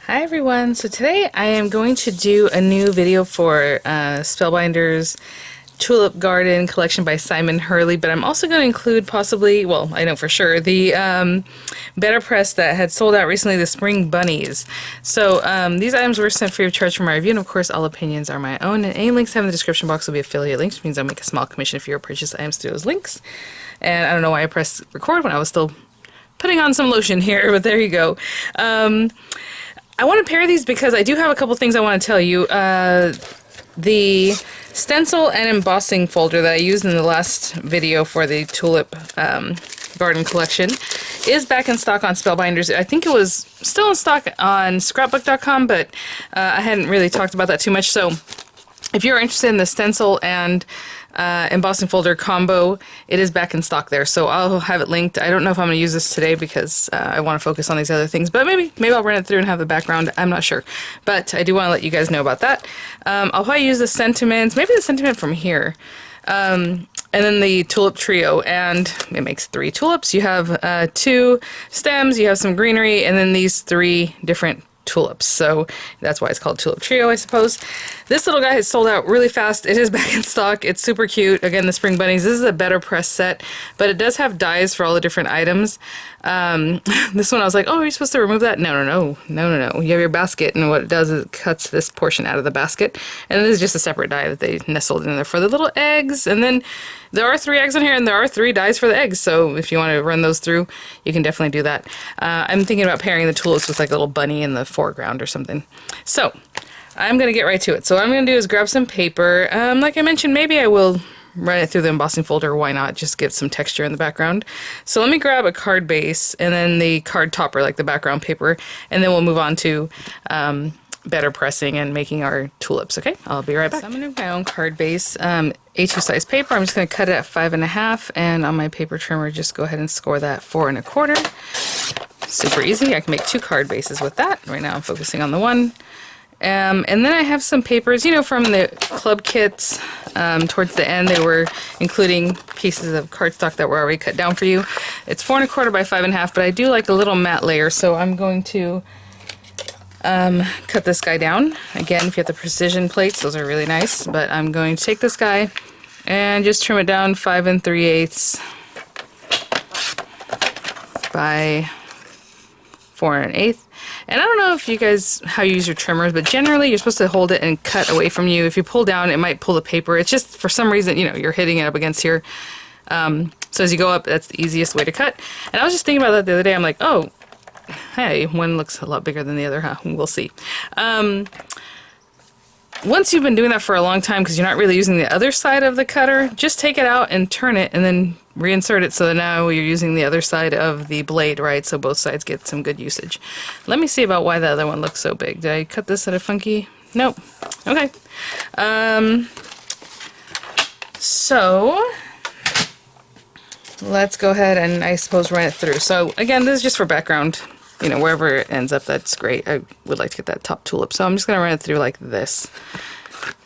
Hi everyone, so today I am going to do a new video for Spellbinders Tulip Garden collection by Simon Hurley, but I'm also going to include possibly, well, I know for sure, the Better Press that had sold out recently, the Spring Bunnies. So these items were sent free of charge from my review, and of course all opinions are my own, and any links I have in the description box will be affiliate links, which means I'll make a small commission if you purchase items through those links. And I don't know why I pressed record when I was still putting on some lotion here, but there you go. I want to pair these because I do have a couple things I want to tell you. The stencil and embossing folder that I used in the last video for the Tulip Garden collection is back in stock on Spellbinders. I think it was still in stock on scrapbook.com, but I hadn't really talked about that too much. So if you're interested in the stencil and embossing folder combo, it is back in stock there, so I'll have it linked. I don't know if I'm going to use this today because I want to focus on these other things, but maybe I'll run it through and have the background. I'm not sure, but I do want to let you guys know about that. I'll probably use the sentiments, maybe the sentiment from here, and then the tulip trio, and it makes 3 tulips. You have 2 stems, you have some greenery, and then these 3 different tulips, so that's why it's called Tulip Trio, I suppose. This little guy has sold out really fast. It is back in stock. It's super cute. Again, the Spring Bunnies. This is a Better Press set, but it does have dies for all the different items. This one I was like, oh, are you supposed to remove that? No. You have your basket, and what it does is it cuts this portion out of the basket, and this is just a separate die that they nestled in there for the little eggs. And then there are 3 eggs in here, and there are 3 dies for the eggs, so if you want to run those through, you can definitely do that. I'm thinking about pairing the tulips with like a little bunny in the foreground or something. So I'm going to get right to it. So what I'm going to do is grab some paper. Like I mentioned, maybe I will run it through the embossing folder. Why not? Just get some texture in the background. So let me grab a card base and then the card topper, like the background paper, and then we'll move on to better pressing and making our tulips. Okay, I'll be right back. So I'm going to do my own card base. A2 size paper. I'm just going to cut it at 5.5, and on my paper trimmer, just go ahead and score that 4 1/4. Super easy. I can make 2 card bases with that. Right now I'm focusing on the one. And then I have some papers, you know, from the club kits. Towards the end, they were including pieces of cardstock that were already cut down for you. It's 4 1/4 by 5.5, but I do like a little matte layer, so I'm going to cut this guy down. Again, if you have the precision plates, those are really nice, but I'm going to take this guy and just trim it down 5 3/8 by 4 1/8. And I don't know if you guys, how you use your trimmers, but generally you're supposed to hold it and cut away from you. If you pull down, it might pull the paper. It's just, for some reason, you know, you're hitting it up against here. So as you go up, that's the easiest way to cut. And I was just thinking about that the other day. I'm like, oh, hey, one looks a lot bigger than the other, huh? We'll see. Once you've been doing that for a long time, because you're not really using the other side of the cutter, just take it out and turn it and then reinsert it so that now you're using the other side of the blade, right? So both sides get some good usage. Let me see about why the other one looks so big. Did I cut this at a funky? Nope. Okay. So let's go ahead and I suppose run it through. So again, this is just for background. You know, wherever it ends up, that's great. I would like to get that top tulip. So I'm just going to run it through like this.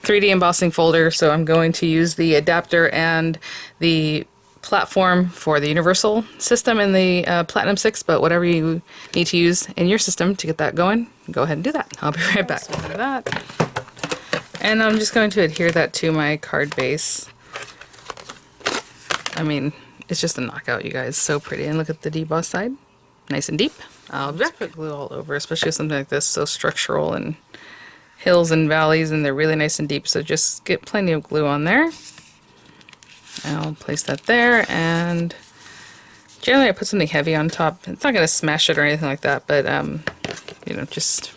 3D embossing folder. So I'm going to use the adapter and the platform for the universal system in the Platinum 6, but whatever you need to use in your system to get that going, go ahead and do that. I'll be right back. So do that. And I'm just going to adhere that to my card base. I mean, it's just a knockout, you guys. So pretty. And look at the deboss side. Nice and deep. I'll just put glue all over, especially with something like this, so structural and hills and valleys, and they're really nice and deep, so just get plenty of glue on there. I'll place that there, and generally I put something heavy on top. It's not going to smash it or anything like that, but you know, just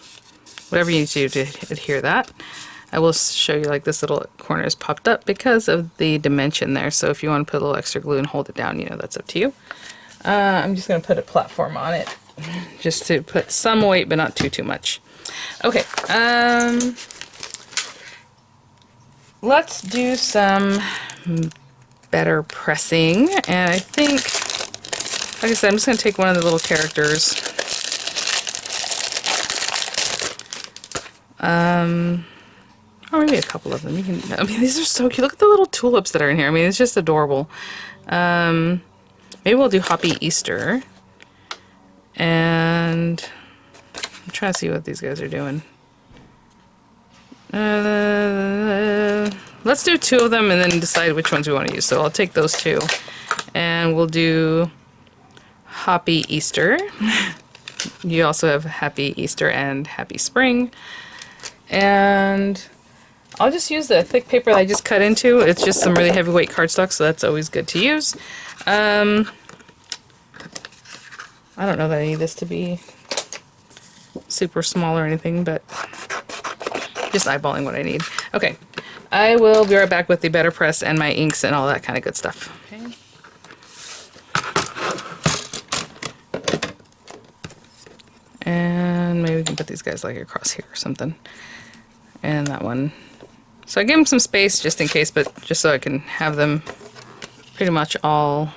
whatever you need to do to adhere that. I will show you like this little corner is popped up because of the dimension there, so if you want to put a little extra glue and hold it down, you know, that's up to you. I'm just going to put a platform on it, just to put some weight, but not too much. Okay, let's do some better pressing, and I think, like I said, I'm just going to take one of the little characters. Or maybe a couple of them. You can, I mean, these are so cute. Look at the little tulips that are in here. I mean, it's just adorable. Maybe we'll do Hoppy Easter. And I'm trying to see what these guys are doing. Let's do 2 of them and then decide which ones we want to use. So I'll take those 2. And we'll do Happy Easter. You also have Happy Easter and Happy Spring. And I'll just use the thick paper that I just cut into. It's just some really heavyweight cardstock, so that's always good to use. I don't know that I need this to be super small or anything, but just eyeballing what I need. Okay, I will be right back with the Better Press and my inks and all that kind of good stuff. Okay. And maybe we can put these guys like across here or something. And that one. So I give them some space just in case, but just so I can have them pretty much all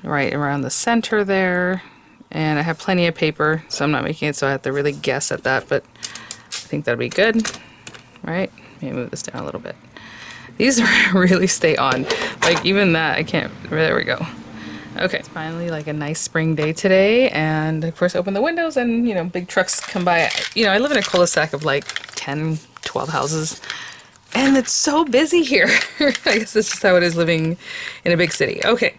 right around the center there. And I have plenty of paper, so I'm not making it so I have to really guess at that, but I think that'll be good, right? Maybe move this down a little bit. These really stay on. Like even that, I can't, there we go. Okay, it's finally like a nice spring day today, and of course open the windows and, you know, big trucks come by. You know, I live in a cul-de-sac of like 10, 12 houses, and it's so busy here. I guess that's just how it is living in a big city. Okay,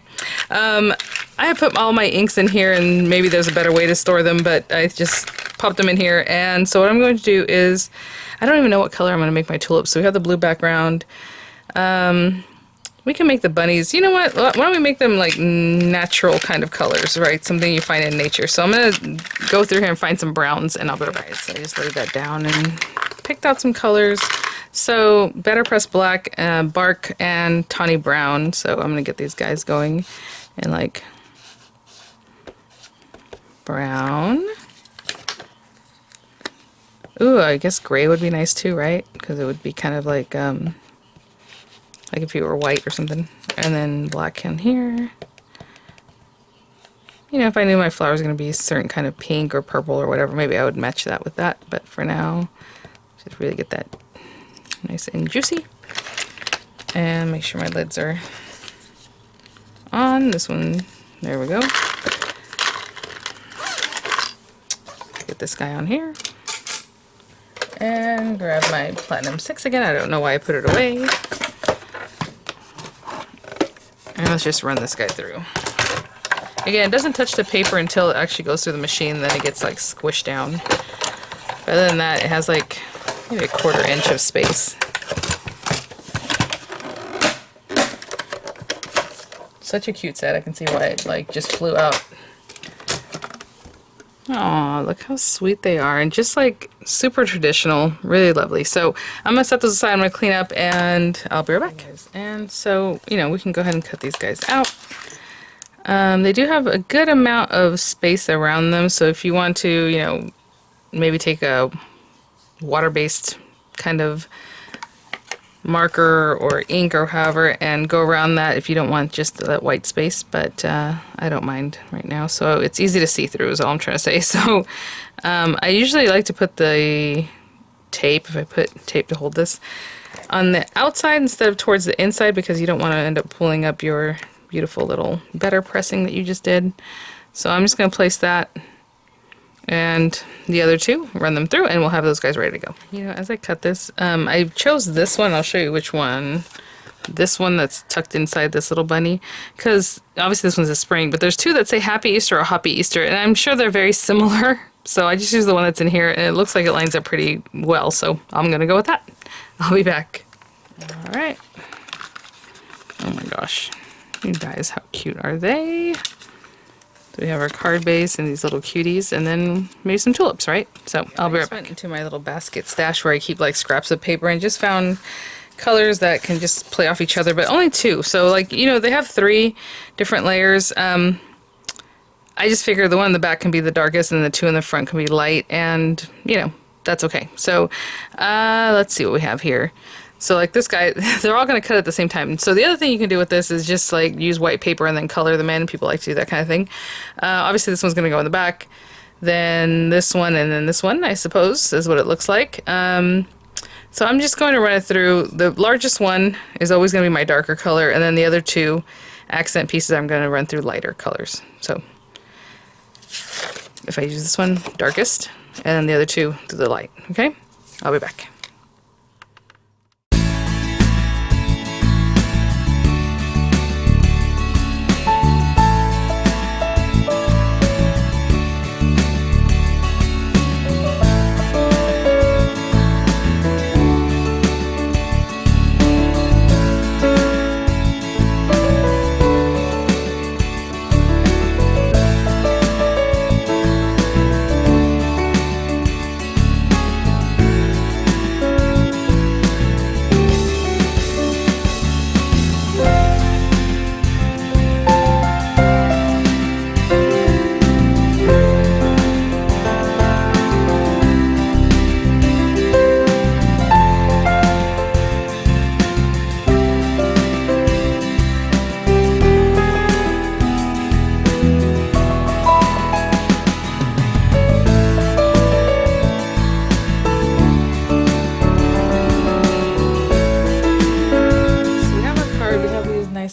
I have put all my inks in here, and maybe there's a better way to store them, but I just popped them in here. And so what I'm going to do is, I don't even know what color I'm going to make my tulips. So we have the blue background. We can make the bunnies, you know what, why don't we make them like natural kind of colors, right? Something you find in nature. So I'm going to go through here and find some browns, and I'll be right. So I just laid that down and picked out some colors. So Better Press Black, Bark, and Tawny Brown. So I'm going to get these guys going in like brown. Ooh, I guess gray would be nice too, right? Because it would be kind of like if you were white or something. And then black in here. You know, if I knew my flower was going to be a certain kind of pink or purple or whatever, maybe I would match that with that. But for now, just really get that nice and juicy. And make sure my lids are on. This one, there we go. Get this guy on here. And grab my Platinum 6 again. I don't know why I put it away. And let's just run this guy through. Again, it doesn't touch the paper until it actually goes through the machine, then it gets like squished down. But other than that, it has like maybe a 1/4 inch of space. Such a cute set. I can see why it like just flew out. Oh, look how sweet they are, and just like super traditional, really lovely. So I'm gonna set those aside, I'm gonna clean up, and I'll be right back. And so, you know, we can go ahead and cut these guys out. They do have a good amount of space around them, so if you want to, you know, maybe take a water-based kind of marker or ink or however and go around that if you don't want just that white space, but I don't mind right now, so it's easy to see through is all I'm trying to say. So I usually like to put the tape, if I put tape to hold this, on the outside instead of towards the inside, because you don't want to end up pulling up your beautiful little better pressing that you just did. So I'm just going to place that and the other two, run them through, and we'll have those guys ready to go. You know, as I cut this, I chose this one. I'll show you which one. This one that's tucked inside this little bunny, because obviously this one's a spring, but there's two that say Happy Easter or Happy Easter, and I'm sure they're very similar. So I just use the one that's in here, and it looks like it lines up pretty well, so I'm gonna go with that. I'll be back. All right. Oh my gosh. You guys, how cute are they? So we have our card base and these little cuties, and then maybe some tulips, right? So I'll be right back. I went into my little basket stash where I keep like scraps of paper and just found colors that can just play off each other, but only two. So like, you know, they have 3 different layers. I just figure the one in the back can be the darkest and the 2 in the front can be light, and you know, that's okay. So let's see what we have here. So like this guy, they're all going to cut at the same time. So the other thing you can do with this is just like use white paper and then color them in. People like to do that kind of thing. Obviously this one's going to go in the back, then this one, and then this one, I suppose, is what it looks like. So I'm just going to run it through. The largest one is always going to be my darker color, and then the other 2 accent pieces I'm going to run through lighter colors. So if I use this one darkest, and the other two to the light. Okay, I'll be back.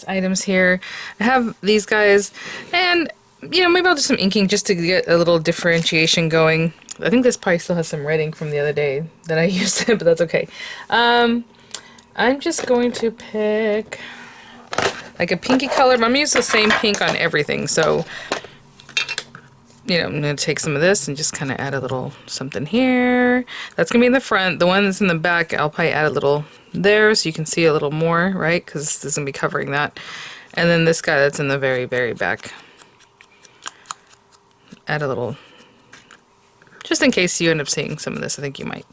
Items here. I have these guys, and you know, maybe I'll do some inking just to get a little differentiation going. I think this probably still has some red ink from the other day that I used it, but that's okay. I'm just going to pick like a pinky color, but I'm gonna use the same pink on everything. So, you know, I'm gonna take some of this and just kind of add a little something here. That's gonna be in the front. The one that's in the back, I'll probably add a little there so you can see a little more, right? Because this is gonna be covering that. And then this guy that's in the very, very back, add a little, just in case you end up seeing some of this. I think you might.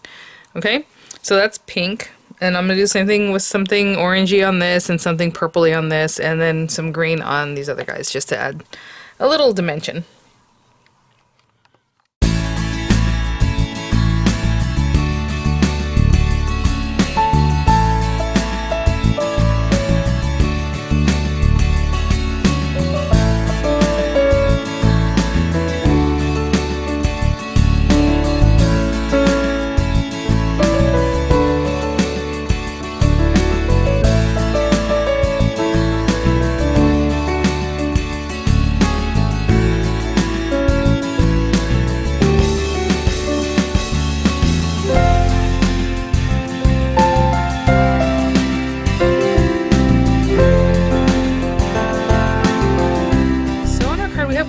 Okay, so that's pink, and I'm gonna do the same thing with something orangey on this and something purpley on this, and then some green on these other guys, just to add a little dimension.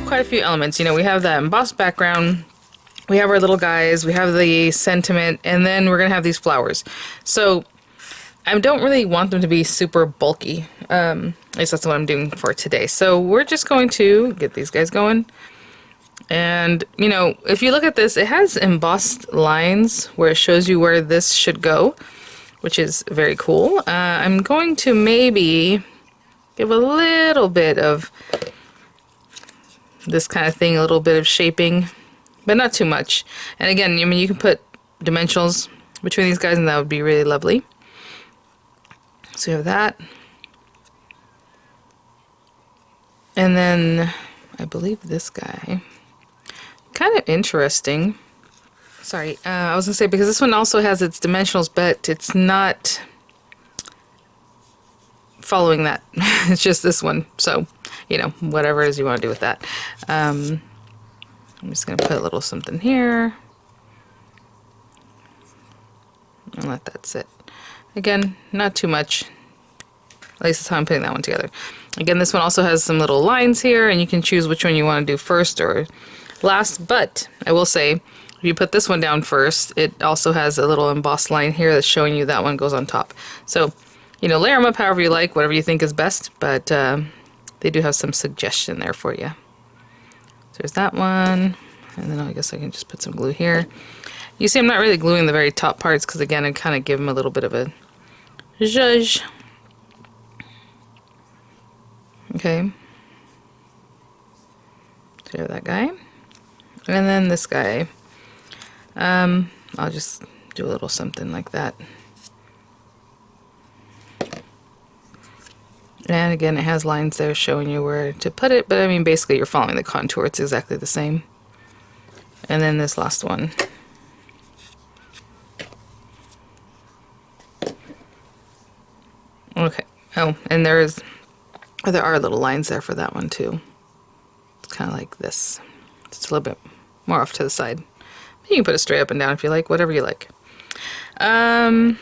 Quite a few elements. You know, we have the embossed background, we have our little guys, we have the sentiment, and then we're gonna have these flowers. So I don't really want them to be super bulky. At least that's what I'm doing for today. So we're just going to get these guys going. And you know, if you look at this, it has embossed lines where it shows you where this should go, which is very cool. I'm going to maybe give a little bit of this kind of thing, a little bit of shaping, but not too much. And again, I mean, you can put dimensionals between these guys and that would be really lovely. So you have that. And then I believe this guy, kind of interesting. Sorry, I was gonna say, because this one also has its dimensionals, but it's not following that. It's just this one. So, you know, whatever it is you want to do with that. I'm just going to put a little something here and let that sit. Again, not too much. At least that's how I'm putting that one together. Again, this one also has some little lines here, and you can choose which one you want to do first or last. But I will say, if you put this one down first, it also has a little embossed line here that's showing you that one goes on top. So, you know, layer them up however you like, whatever you think is best, but they do have some suggestion there for you. So there's that one, and then I guess I can just put some glue here. You see I'm not really gluing the very top parts because, again, I kind of give them a little bit of a zhuzh. Okay. So there's that guy. And then this guy. I'll just do a little something like that. And again, it has lines there showing you where to put it, but I mean, basically you're following the contour. It's exactly the same. And then this last one. Okay. Oh, and there are little lines there for that one too. It's kind of like this. It's a little bit more off to the side. You can put it straight up and down if you like, whatever you like. Now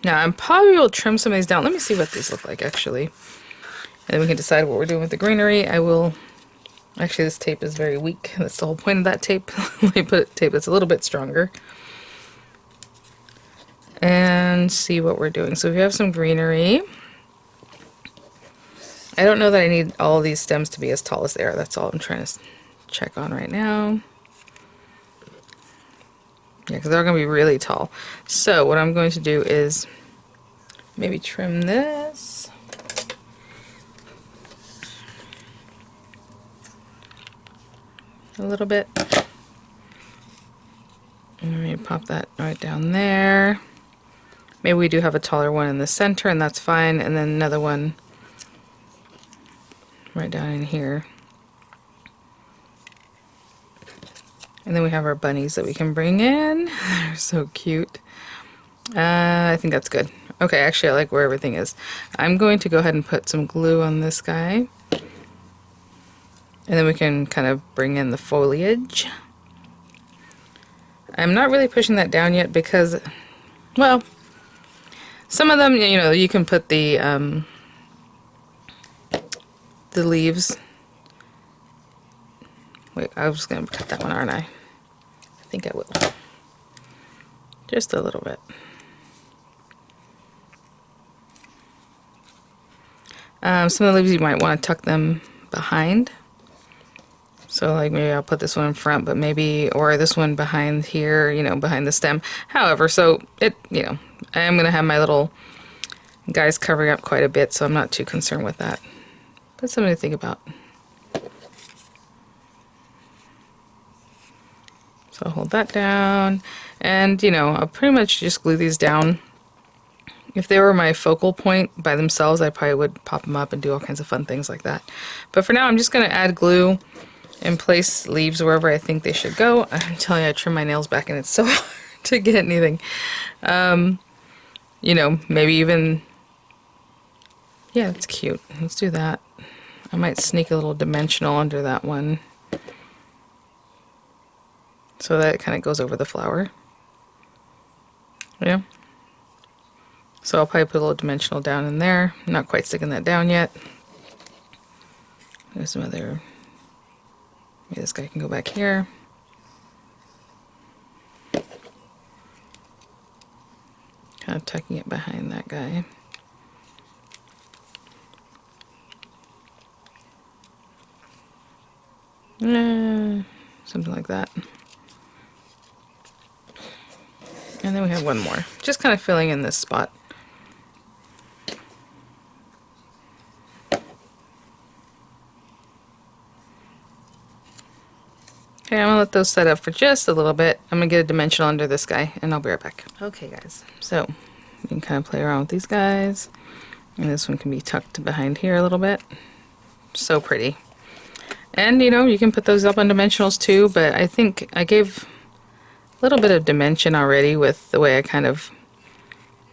I probably will trim some of these down. Let me see what these look like actually. And then we can decide what we're doing with the greenery. I will, actually this tape is very weak. That's the whole point of that tape. Let me put tape that's a little bit stronger. And see what we're doing. So if you have some greenery, I don't know that I need all of these stems to be as tall as they are. That's all I'm trying to check on right now. Yeah, because they're going to be really tall. So what I'm going to do is maybe trim this. A little bit. And maybe pop that right down there. Maybe we do have a taller one in the center, and that's fine. And then another one right down in here. And then we have our bunnies that we can bring in. They're so cute. I think that's good. Okay, actually I like where everything is. I'm going to go ahead and put some glue on this guy. And then we can kind of bring in the foliage. I'm not really pushing that down yet because, well, some of them, you know, you can put the leaves. Wait, I was going to cut that one, aren't I? I think I will. Just a little bit. Some of the leaves you might want to tuck them behind. So like maybe I'll put this one in front, but maybe, or this one behind here, you know, behind the stem. However, so it, you know, I am going to have my little guys covering up quite a bit, so I'm not too concerned with that. But something to think about. So I'll hold that down, and you know, I'll pretty much just glue these down. If they were my focal point by themselves, I probably would pop them up and do all kinds of fun things like that. But for now, I'm just going to add glue and place leaves wherever I think they should go. I'm telling you, I trim my nails back and it's so hard to get anything. You know, maybe even, yeah, it's cute. Let's do that. I might sneak a little dimensional under that one, so that it kind of goes over the flower. Yeah. So I'll probably put a little dimensional down in there. I'm not quite sticking that down yet. There's some other, maybe this guy can go back here. Kind of tucking it behind that guy. Something like that. And then we have one more. Just kind of filling in this spot. Okay, I'm gonna let those set up for just a little bit. I'm gonna get a dimensional under this guy, and I'll be right back. Okay, guys, so you can kind of play around with these guys. And this one can be tucked behind here a little bit. So pretty. And, you know, you can put those up on dimensionals too, but I think I gave a little bit of dimension already with the way I kind of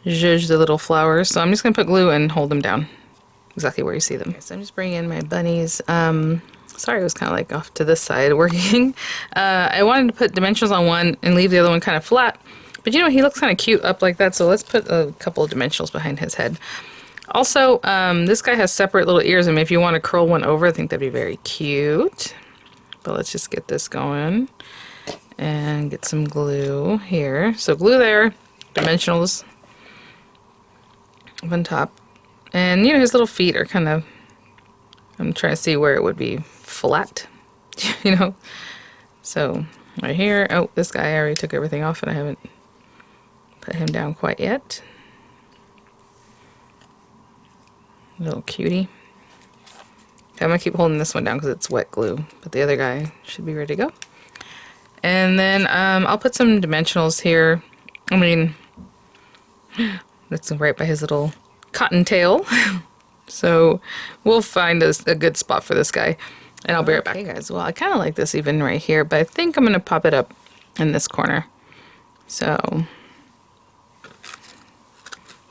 zhuzhed the little flowers. So I'm just going to put glue and hold them down exactly where you see them. Okay, so I'm just bringing in my bunnies. Sorry, it was kind of like off to this side working. I wanted to put dimensionals on one and leave the other one kind of flat. But you know, he looks kind of cute up like that, so let's put a couple of dimensionals behind his head. Also, this guy has separate little ears, and if you want to curl one over, I think that'd be very cute. But let's just get this going and get some glue here. So glue there, dimensionals up on top. And you know, his little feet are kind of, I'm trying to see where it would be flat, you know. So right here, oh, this guy, I already took everything off and I haven't put him down quite yet. Little cutie. Okay, I'm gonna keep holding this one down because it's wet glue, but the other guy should be ready to go. And then I'll put some dimensionals here. I mean, that's right by his little cottontail. So we'll find a good spot for this guy, and I'll be right back. Okay, guys. Well, I kind of like this even right here, but I think I'm gonna pop it up in this corner. So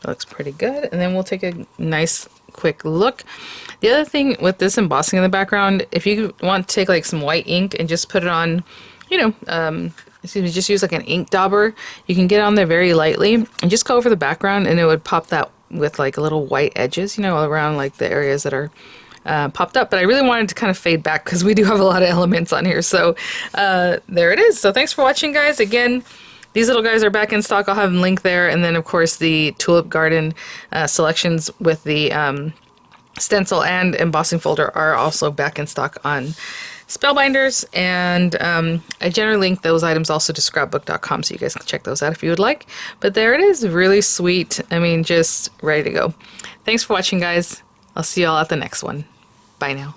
that looks pretty good. And then we'll take a nice quick look. The other thing with this embossing in the background, if you want to take like some white ink and just put it on, you know, excuse me, just use like an ink dauber, you can get on there very lightly and just go over the background and it would pop that with like little white edges, you know, around like the areas that are popped up. But I really wanted to kind of fade back because we do have a lot of elements on here. So there it is. So thanks for watching, guys. Again, these little guys are back in stock. I'll have them linked there. And then, of course, the Tulip Garden selections with the stencil and embossing folder are also back in stock on Spellbinders. And I generally link those items also to scrapbook.com, so you guys can check those out if you would like. But there it is. Really sweet. I mean, just ready to go. Thanks for watching, guys. I'll see you all at the next one. Bye now.